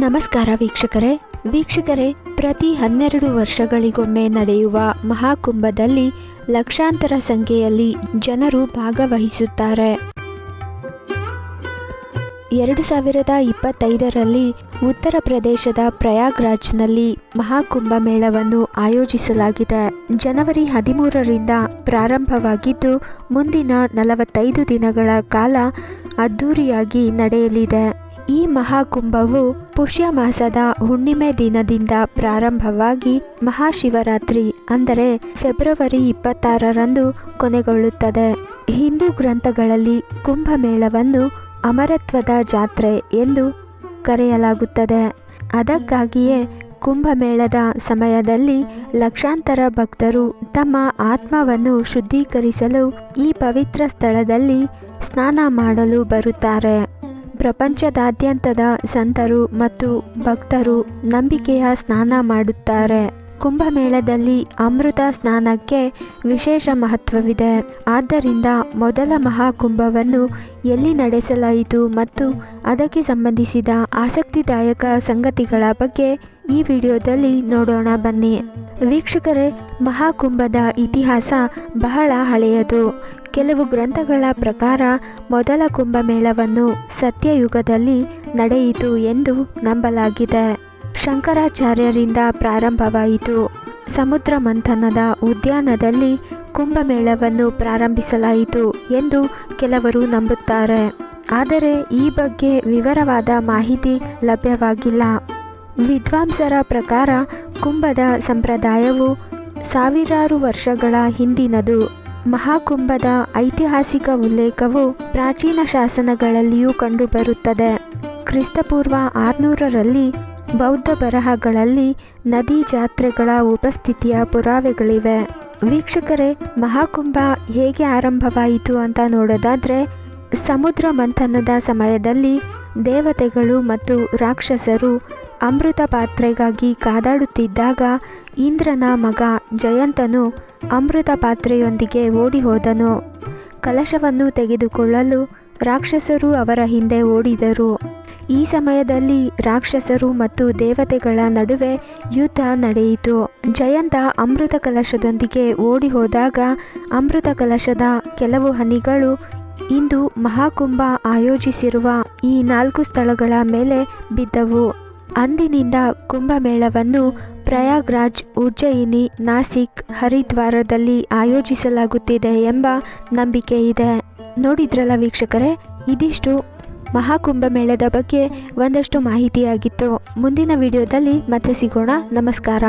ನಮಸ್ಕಾರ ವೀಕ್ಷಕರೇ, ಪ್ರತಿ 12 ವರ್ಷಗಳಿಗೊಮ್ಮೆ ನಡೆಯುವ ಮಹಾಕುಂಭದಲ್ಲಿ ಲಕ್ಷಾಂತರ ಸಂಖ್ಯೆಯಲ್ಲಿ ಜನರು ಭಾಗವಹಿಸುತ್ತಾರೆ. 2025ರಲ್ಲಿ ಉತ್ತರ ಪ್ರದೇಶದ ಪ್ರಯಾಗ್ರಾಜ್ನಲ್ಲಿ ಮಹಾಕುಂಭ ಮೇಳವನ್ನು ಆಯೋಜಿಸಲಾಗಿದೆ. ಜನವರಿ 13ರಿಂದ ಪ್ರಾರಂಭವಾಗಿದ್ದು ಮುಂದಿನ 45 ದಿನಗಳ ಕಾಲ ಅದ್ದೂರಿಯಾಗಿ ನಡೆಯಲಿದೆ. ಈ ಮಹಾಕುಂಭವು ಪುಷ್ಯ ಮಾಸದ ಹುಣ್ಣಿಮೆ ದಿನದಿಂದ ಪ್ರಾರಂಭವಾಗಿ ಮಹಾಶಿವರಾತ್ರಿ ಅಂದರೆ ಫೆಬ್ರವರಿ 26ರಂದು ಕೊನೆಗೊಳ್ಳುತ್ತದೆ. ಹಿಂದೂ ಗ್ರಂಥಗಳಲ್ಲಿ ಕುಂಭಮೇಳವನ್ನು ಅಮರತ್ವದ ಜಾತ್ರೆ ಎಂದು ಕರೆಯಲಾಗುತ್ತದೆ. ಅದಕ್ಕಾಗಿಯೇ ಕುಂಭಮೇಳದ ಸಮಯದಲ್ಲಿ ಲಕ್ಷಾಂತರ ಭಕ್ತರು ತಮ್ಮ ಆತ್ಮವನ್ನು ಶುದ್ಧೀಕರಿಸಲು ಈ ಪವಿತ್ರ ಸ್ಥಳದಲ್ಲಿ ಸ್ನಾನ ಮಾಡಲು ಬರುತ್ತಾರೆ. ಪ್ರಪಂಚದಾದ್ಯಂತದ ಸಂತರು ಮತ್ತು ಭಕ್ತರು ನಂಬಿಕೆಯ ಸ್ನಾನ ಮಾಡುತ್ತಾರೆ. ಕುಂಭಮೇಳದಲ್ಲಿ ಅಮೃತ ಸ್ನಾನಕ್ಕೆ ವಿಶೇಷ ಮಹತ್ವವಿದೆ. ಆದ್ದರಿಂದ ಮೊದಲ ಮಹಾಕುಂಭವನ್ನು ಎಲ್ಲಿ ನಡೆಸಲಾಯಿತು ಮತ್ತು ಅದಕ್ಕೆ ಸಂಬಂಧಿಸಿದ ಆಸಕ್ತಿದಾಯಕ ಸಂಗತಿಗಳ ಬಗ್ಗೆ ಈ ವಿಡಿಯೋದಲ್ಲಿ ನೋಡೋಣ ಬನ್ನಿ. ವೀಕ್ಷಕರೇ, ಮಹಾಕುಂಭದ ಇತಿಹಾಸ ಬಹಳ ಹಳೆಯದು. ಕೆಲವು ಗ್ರಂಥಗಳ ಪ್ರಕಾರ ಮೊದಲ ಕುಂಭಮೇಳವನ್ನು ಸತ್ಯಯುಗದಲ್ಲಿ ನಡೆಯಿತು ಎಂದು ನಂಬಲಾಗಿದೆ. ಶಂಕರಾಚಾರ್ಯರಿಂದ ಪ್ರಾರಂಭವಾಯಿತು. ಸಮುದ್ರ ಮಂಥನದ ಉದ್ಯಾನದಲ್ಲಿ ಕುಂಭಮೇಳವನ್ನು ಪ್ರಾರಂಭಿಸಲಾಯಿತು ಎಂದು ಕೆಲವರು ನಂಬುತ್ತಾರೆ. ಆದರೆ ಈ ಬಗ್ಗೆ ವಿವರವಾದ ಮಾಹಿತಿ ಲಭ್ಯವಾಗಿಲ್ಲ. ವಿದ್ವಾಂಸರ ಪ್ರಕಾರ ಕುಂಭದ ಸಂಪ್ರದಾಯವು ಸಾವಿರಾರು ವರ್ಷಗಳ ಹಿಂದಿನದು. ಮಹಾಕುಂಭದ ಐತಿಹಾಸಿಕ ಉಲ್ಲೇಖವು ಪ್ರಾಚೀನ ಶಾಸನಗಳಲ್ಲಿಯೂ ಕಂಡುಬರುತ್ತದೆ. ಕ್ರಿಸ್ತಪೂರ್ವ 600ರಲ್ಲಿ ಬೌದ್ಧ ಬರಹಗಳಲ್ಲಿ ನದಿ ಜಾತ್ರೆಗಳ ಉಪಸ್ಥಿತಿಯ ಪುರಾವೆಗಳಿವೆ. ವೀಕ್ಷಕರೇ, ಮಹಾಕುಂಭ ಹೇಗೆ ಆರಂಭವಾಯಿತು ಅಂತ ನೋಡೋದಾದರೆ, ಸಮುದ್ರ ಮಂಥನದ ಸಮಯದಲ್ಲಿ ದೇವತೆಗಳು ಮತ್ತು ರಾಕ್ಷಸರು ಅಮೃತ ಪಾತ್ರೆಗಾಗಿ ಕಾದಾಡುತ್ತಿದ್ದಾಗ ಇಂದ್ರನ ಮಗ ಜಯಂತನು ಅಮೃತ ಪಾತ್ರೆಯೊಂದಿಗೆ ಓಡಿ ಹೋದನು. ಕಲಶವನ್ನು ತೆಗೆದುಕೊಳ್ಳಲು ರಾಕ್ಷಸರು ಅವರ ಹಿಂದೆ ಓಡಿದರು. ಈ ಸಮಯದಲ್ಲಿ ರಾಕ್ಷಸರು ಮತ್ತು ದೇವತೆಗಳ ನಡುವೆ ಯುದ್ಧ ನಡೆಯಿತು. ಜಯಂತ ಅಮೃತ ಕಲಶದೊಂದಿಗೆ ಓಡಿ ಹೋದಾಗ ಅಮೃತ ಕಲಶದ ಕೆಲವು ಹನಿಗಳು ಇಂದು ಮಹಾಕುಂಭ ಆಯೋಜಿಸಿರುವ ಈ 4 ಸ್ಥಳಗಳ ಮೇಲೆ ಬಿದ್ದವು. ಅಂದಿನಿಂದ ಕುಂಭಮೇಳವನ್ನು ಪ್ರಯಾಗ್ರಾಜ್, ಉಜ್ಜಯಿನಿ, ನಾಸಿಕ್, ಹರಿದ್ವಾರದಲ್ಲಿ ಆಯೋಜಿಸಲಾಗುತ್ತಿದೆ ಎಂಬ ನಂಬಿಕೆ ಇದೆ. ನೋಡಿದ್ರಲ್ಲ ವೀಕ್ಷಕರೇ, ಇದಿಷ್ಟು ಮಹಾಕುಂಭ ಮೇಳದ ಬಗ್ಗೆ ಒಂದಷ್ಟು ಮಾಹಿತಿಯಾಗಿತ್ತು. ಮುಂದಿನ ವಿಡಿಯೋದಲ್ಲಿ ಮತ್ತೆ ಸಿಗೋಣ. ನಮಸ್ಕಾರ.